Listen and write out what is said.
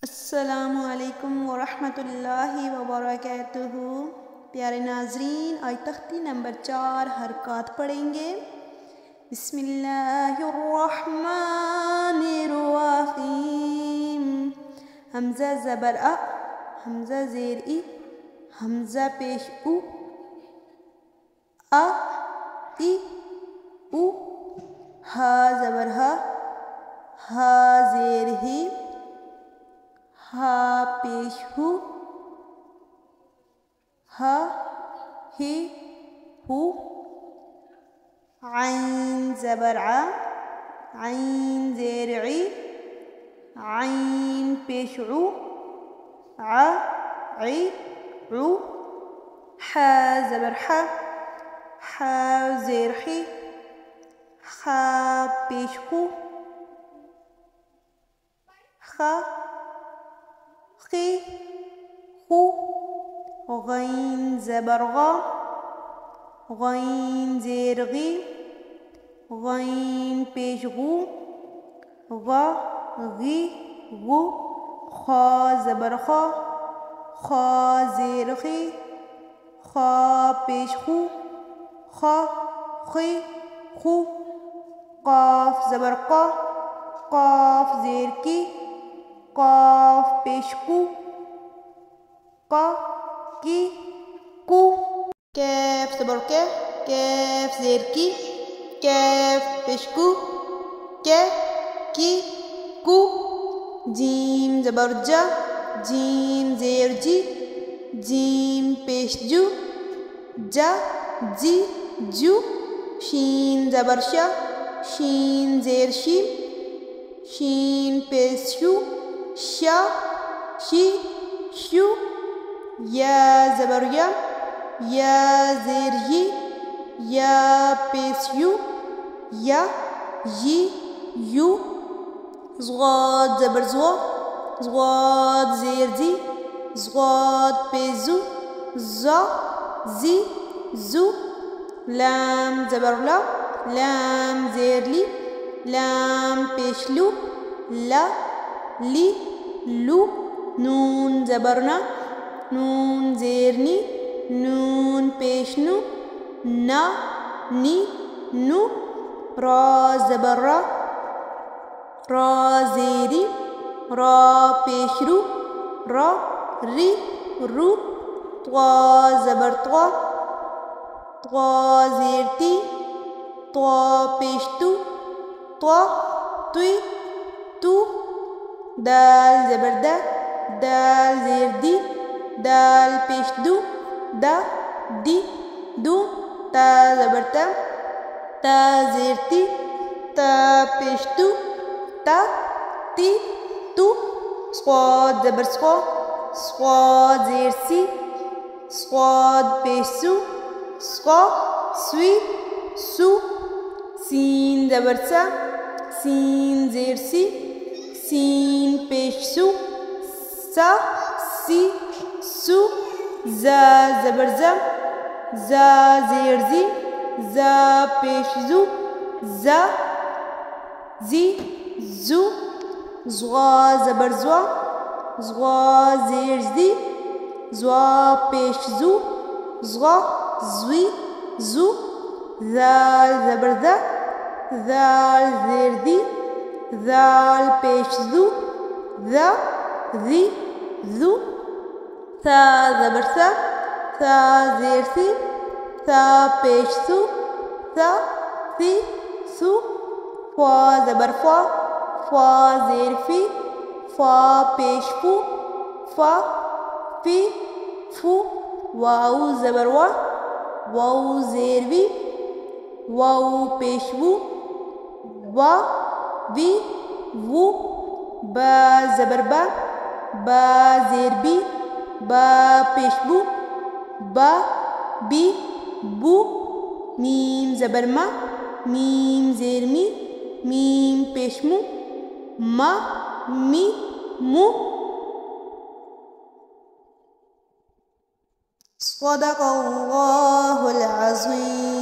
अस्सलामु अलैकुम वरहमतुल्लाहि वबरकातुहू। प्यारे नाजरीन, आज तख्ती नंबर 4 हरकत पढ़ेंगे। बिस्मिल्लाहिर्रहमानिर्रहीम। हमज़ा ज़बर अ, हमज़ा ज़ेर ई, हमज़ा पेश उ, अ ई उ, हा ज़बर हा ज़ेर ही, हा पेश हु, हा ही हु, आइन ज़बर आ, आइन ज़ेर ई, आइन पेश उ, आ ई उ, हा ज़बर हा ज़ेर ही, हा पेश हु, खा खी हु, गैन ज़बर गा, गैन ज़ेर गी, गैन पेश गु, गा गी गु, खा ज़बर खा ज़ेर गी, खा पेश हु, खा खी हु, काफ ज़बर का, काफ ज़ेर की, काफ पेश कु, का की कु, कैफ ज़बर के, कैफ ज़ेर की, कैफ पेश कु, के की कु, जीम ज़बर जा, जीम ज़ेर जी, जीम पेश जु, जा जी जु, शीन ज़बर शा, शीन ज़ेर शी, शीन पेश शु, शा शी शु, या ज़बर या ज़ेर ही, या पेश यु, या यी यु, ज़्वाद ज़बर ज़्वाद ज़ेर जी, ज़्वाद पेश जु, ज़ा जी जु, लाम ज़बर ला, लाम ज़ेर ली, लाम पेश लु, ला ली लु, नून ज़बर ना, नून ज़ेर नी, नून पेश नु, ना नी नु, रा ज़बर रा ज़ेरी, रा पेश रु, रा री रु, त्वा ज़बर त्वा ज़ेर ती, त्वा पेश तु, त्वा तुई तु, दाल ज़बर दाल ज़ेर दी, दाल पेश दु, दा दी दु, ता ज़बर ता ज़ेर ती, ता पेश तु, ता ती तु, स्वाद ज़बर स्वाद ज़ेर सी, स्वाद पेश सु, स्वा स्वी सु, सीन ज़बर सा, सीन ज़ेर सी, सीन पेश सु, सा सी सु, जा ज़बर जा ज़ेर जी, जा पेश जु, जा जी जु, ज़्वा ज़बर ज़्वा ज़ेर जी, ज़्वा पेश जु, ज़्वा ज़्वी जु, ज़ाल ज़बर ज़ाल ज़ेर दी, ज़ाल पेश जु, ज़ा ज़ी जु, सा ज़बर सा ज़ेर सी, सा पेश सु, सा सी सु, फ़ा ज़बर फ़ा ज़ेर फी, फ़ा पेश फु, फ़ा फी फु, वाऊ ज़बर वाऊ ज़ेर वी, वाऊ पेश वु, वा वी वु, बा ज़बर बा ज़ेर बी, बा पेश बु, बा बी बु, मीम ज़बर मा, मीम ज़ेर मी, मीम पेश मु, मा मी मु। सदक़ल्लाहुल अज़ीम।